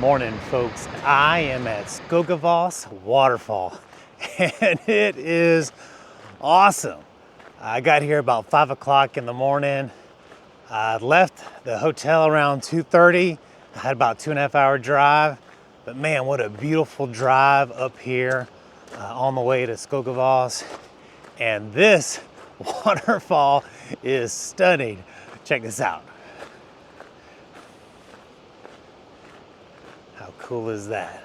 Morning, folks. I am at Skogafoss Waterfall and it is awesome. I got here about 5 o'clock in the morning. I left the hotel around 2:30. I had about 2.5 hour drive, but man, what a beautiful drive up here on the way to Skogafoss. And this waterfall is stunning. Check this out. How cool is that?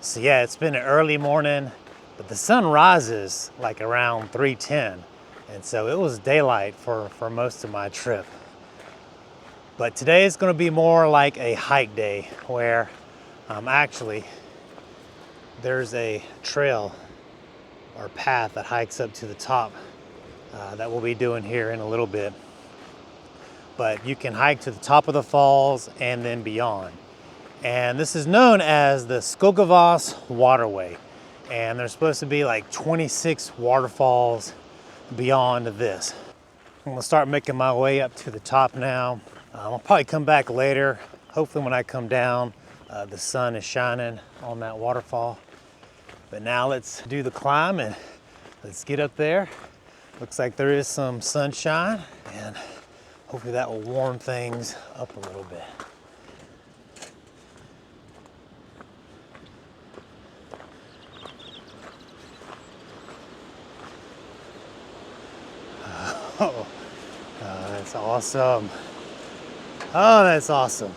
So yeah, it's been an early morning, but the sun rises like around 3:10. And so it was daylight for most of my trip. But today is gonna be more like a hike day where actually there's a trail or path that hikes up to the top that we'll be doing here in a little bit. But you can hike to the top of the falls and then beyond. And this is known as the Skogafoss Waterway. And there's supposed to be like 26 waterfalls beyond this. I'm gonna start making my way up to the top now. I'll probably come back later. Hopefully when I come down, the sun is shining on that waterfall. But now let's do the climb and let's get up there. Looks like there is some sunshine and hopefully that will warm things up a little bit. Oh, that's awesome. Oh, that's awesome.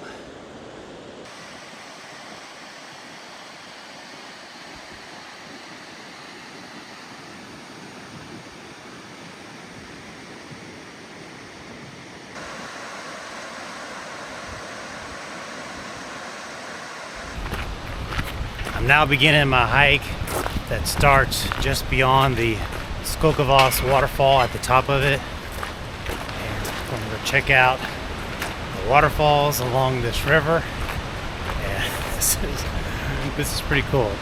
I'm now beginning my hike that starts just beyond the Skogafoss waterfall at the top of it. And I'm going to check out the waterfalls along this river. And this is pretty cool.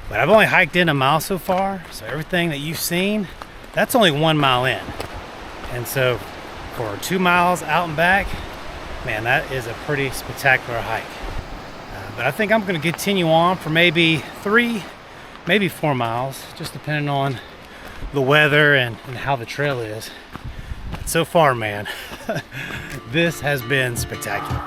But I've only hiked in a mile so far, so everything that you've seen, that's only 1 mile in. And so for 2 miles out and back, man, that is a pretty spectacular hike. But I think I'm gonna continue on for maybe 3, maybe 4 miles, just depending on the weather and how the trail is. But so far, man, this has been spectacular.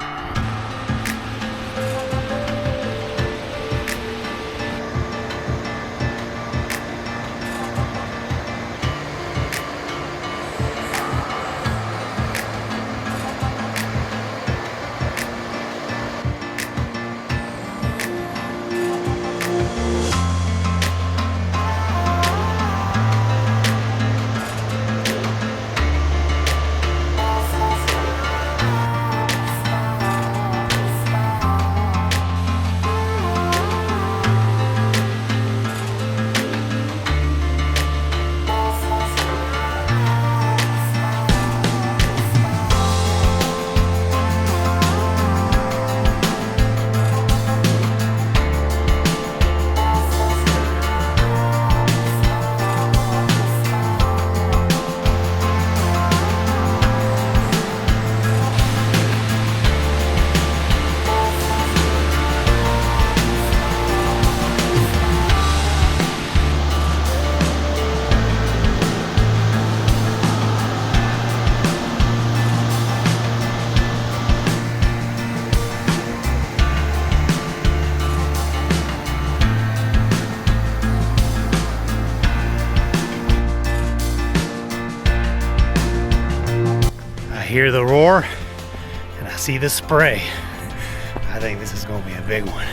hear the roar and I see the spray. I think this is gonna be a big one.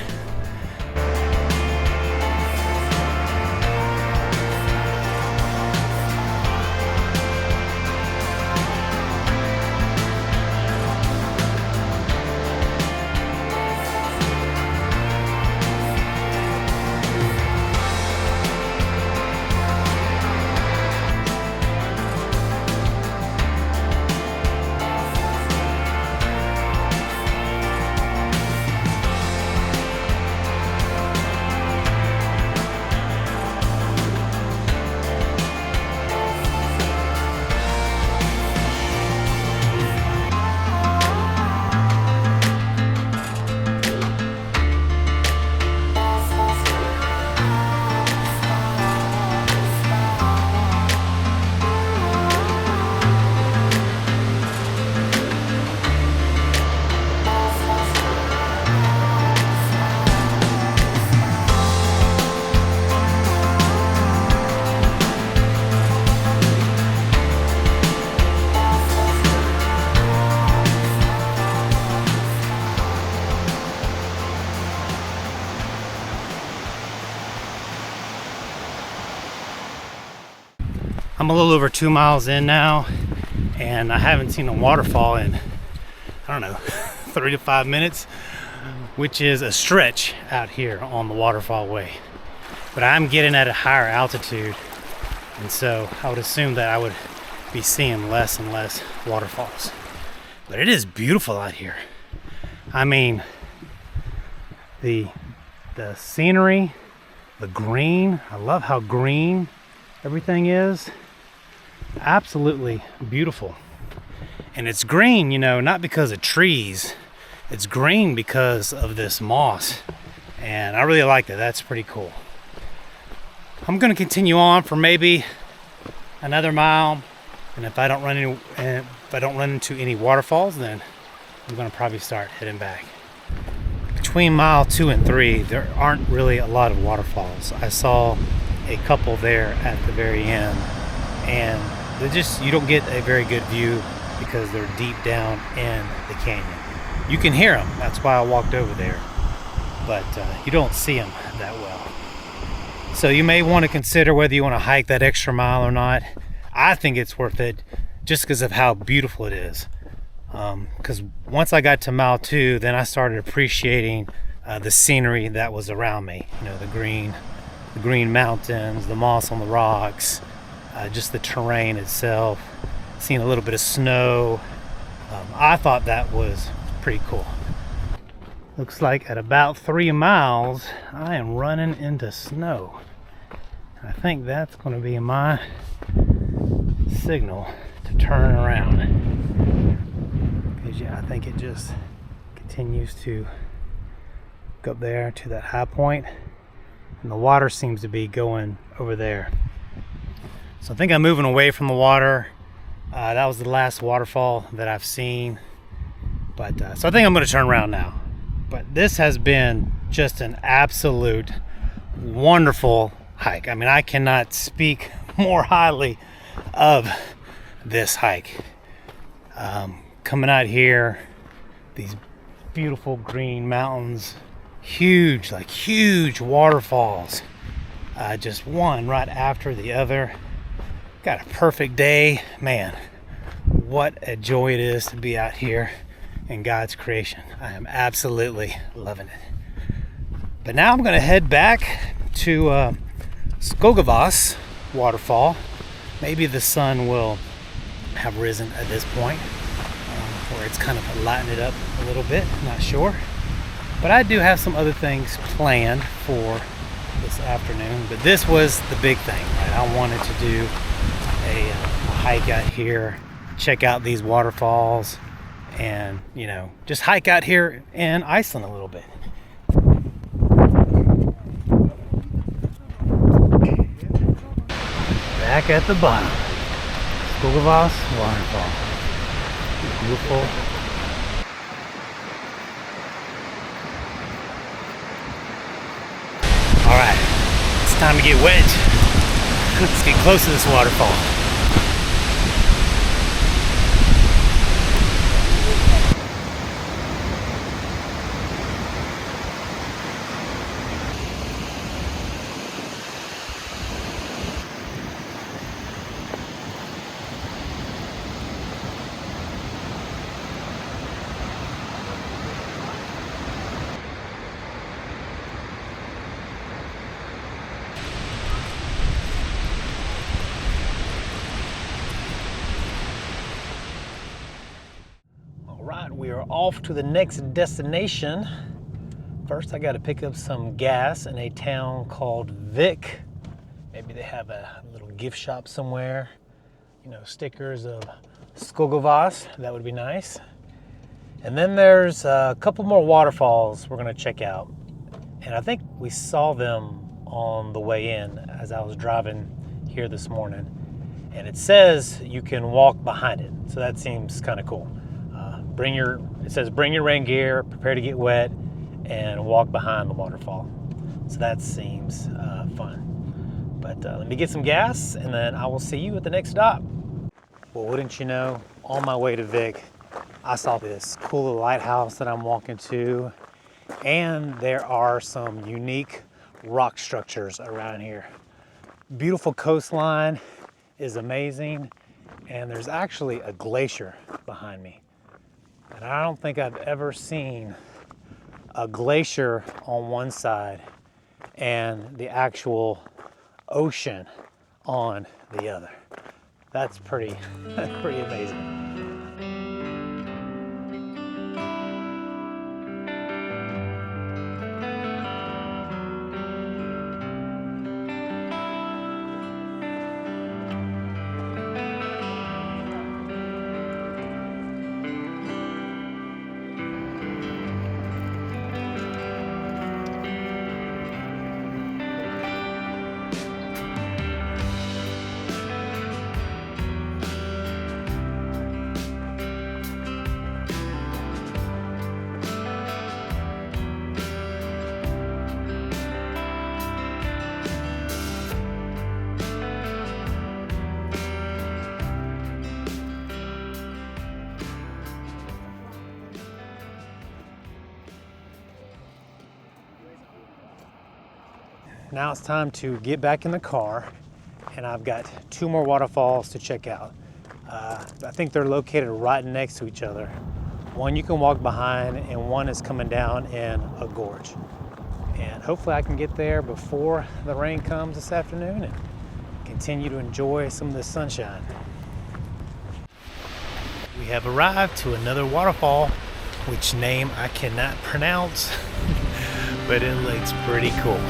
I'm a little over 2 miles in now, and I haven't seen a waterfall in, I don't know, 3 to 5 minutes, which is a stretch out here on the Waterfall Way. But I'm getting at a higher altitude, and so I would assume that I would be seeing less and less waterfalls. But it is beautiful out here. I mean, the scenery, the green, I love how green everything is. Absolutely beautiful. And it's green, you know, not because of trees. It's green because of this moss. And I really like that. That's pretty cool. I'm going to continue on for maybe another mile. And if I don't run into any waterfalls, then I'm going to probably start heading back. Between mile 2 and 3, there aren't really a lot of waterfalls. I saw a couple there at the very end, and you don't get a very good view because they're deep down in the canyon. You can hear them, that's why I walked over there, but you don't see them that well. So you may want to consider whether you want to hike that extra mile or not. I think it's worth it just because of how beautiful it is. Because once I got to mile 2, then I started appreciating the scenery that was around me. You know, the green mountains, the moss on the rocks, just the terrain itself, seeing a little bit of snow. I thought that was pretty cool. Looks like at about 3 miles, I am running into snow. I think that's going to be my signal to turn around. Because yeah, I think it just continues to go up there to that high point, and the water seems to be going over there. So I think I'm moving away from the water. That was the last waterfall that I've seen. But so I think I'm going to turn around now. But this has been just an absolute wonderful hike. I mean, I cannot speak more highly of this hike. Coming out here, these beautiful green mountains, huge waterfalls, just one right after the other. Got a perfect day. Man, what a joy it is to be out here in God's creation. I am absolutely loving it. But now I'm going to head back to Skogafoss Waterfall. Maybe the sun will have risen at this point, where it's kind of lighting it up a little bit. Not sure. But I do have some other things planned for this afternoon. But this was the big thing, right? I wanted to do a hike out here, check out these waterfalls, and, you know, just hike out here in Iceland a little bit. Back at the bottom, Skogafoss Waterfall. Beautiful. All right, it's time to get wet. Let's get close to this waterfall. are off to the next destination. First, I got to pick up some gas in a town called Vik. Maybe they have a little gift shop somewhere. You know, stickers of Skogafoss, that would be nice. And then there's a couple more waterfalls we're gonna check out. And I think we saw them on the way in as I was driving here this morning. And it says you can walk behind it, so that seems kind of cool. It says bring your rain gear, prepare to get wet, and walk behind the waterfall. So that seems fun. But let me get some gas, and then I will see you at the next stop. Well, wouldn't you know, on my way to Vik, I saw this cool little lighthouse that I'm walking to, and there are some unique rock structures around here. Beautiful coastline is amazing, and there's actually a glacier behind me. And I don't think I've ever seen a glacier on one side and the actual ocean on the other. That's pretty amazing. Now it's time to get back in the car, and I've got two more waterfalls to check out. I think they're located right next to each other. One you can walk behind, and one is coming down in a gorge. And hopefully I can get there before the rain comes this afternoon and continue to enjoy some of the sunshine. We have arrived to another waterfall, which name I cannot pronounce, but it looks pretty cool.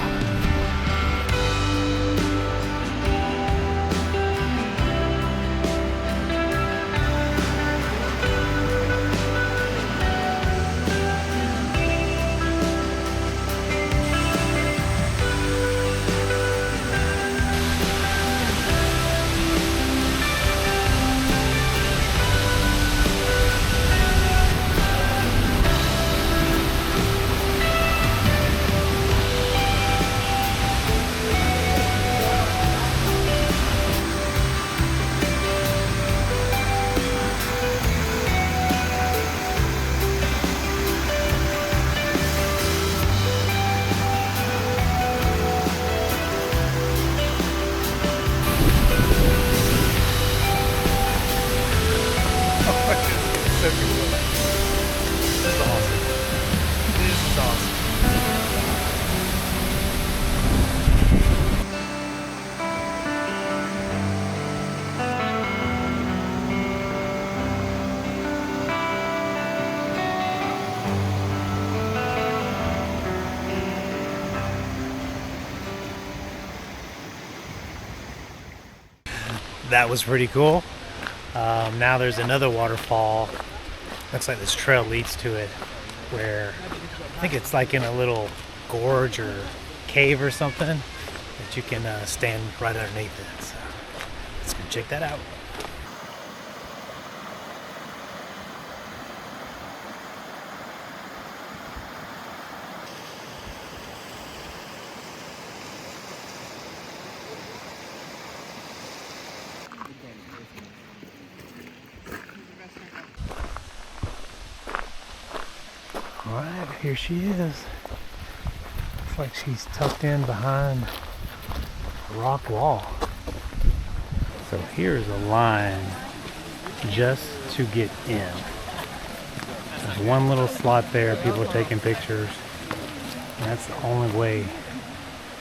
That was pretty cool. Now there's another waterfall. Looks like this trail leads to it, where I think it's like in a little gorge or cave or something that you can stand right underneath it. So let's go check that out. All right, here she is. Looks like she's tucked in behind a rock wall. So here's a line just to get in. There's one little slot there, people are taking pictures. And that's the only way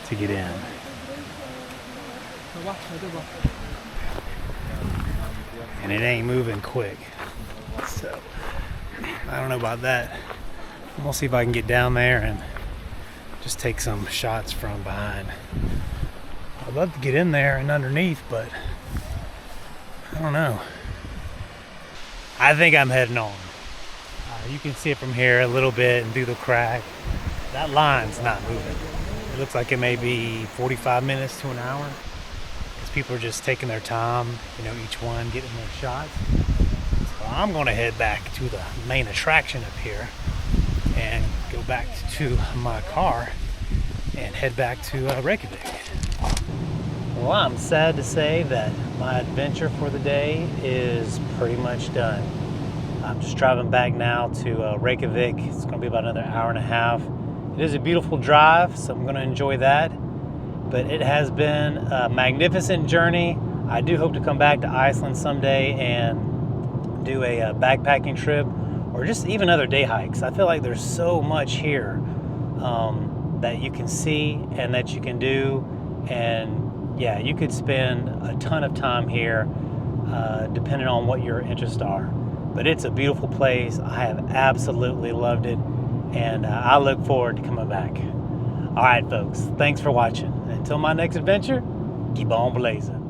to get in. And it ain't moving quick. So I don't know about that. I'm gonna see if I can get down there and just take some shots from behind. I'd love to get in there and underneath, but I don't know. I think I'm heading on. You can see it from here a little bit and through the crack. That line's not moving. It looks like it may be 45 minutes to an hour. Because people are just taking their time, you know, each one getting their shots. So I'm gonna head back to the main attraction up here and go back to my car and head back to Reykjavík. Well, I'm sad to say that my adventure for the day is pretty much done. I'm just driving back now to Reykjavík. It's gonna be about another hour and a half. It is a beautiful drive, so I'm gonna enjoy that. But it has been a magnificent journey. I do hope to come back to Iceland someday and do a backpacking trip or just even other day hikes. I feel like there's so much here that you can see and that you can do. And yeah, you could spend a ton of time here depending on what your interests are. But it's a beautiful place. I have absolutely loved it. And I look forward to coming back. All right, folks, thanks for watching. Until my next adventure, keep on blazing.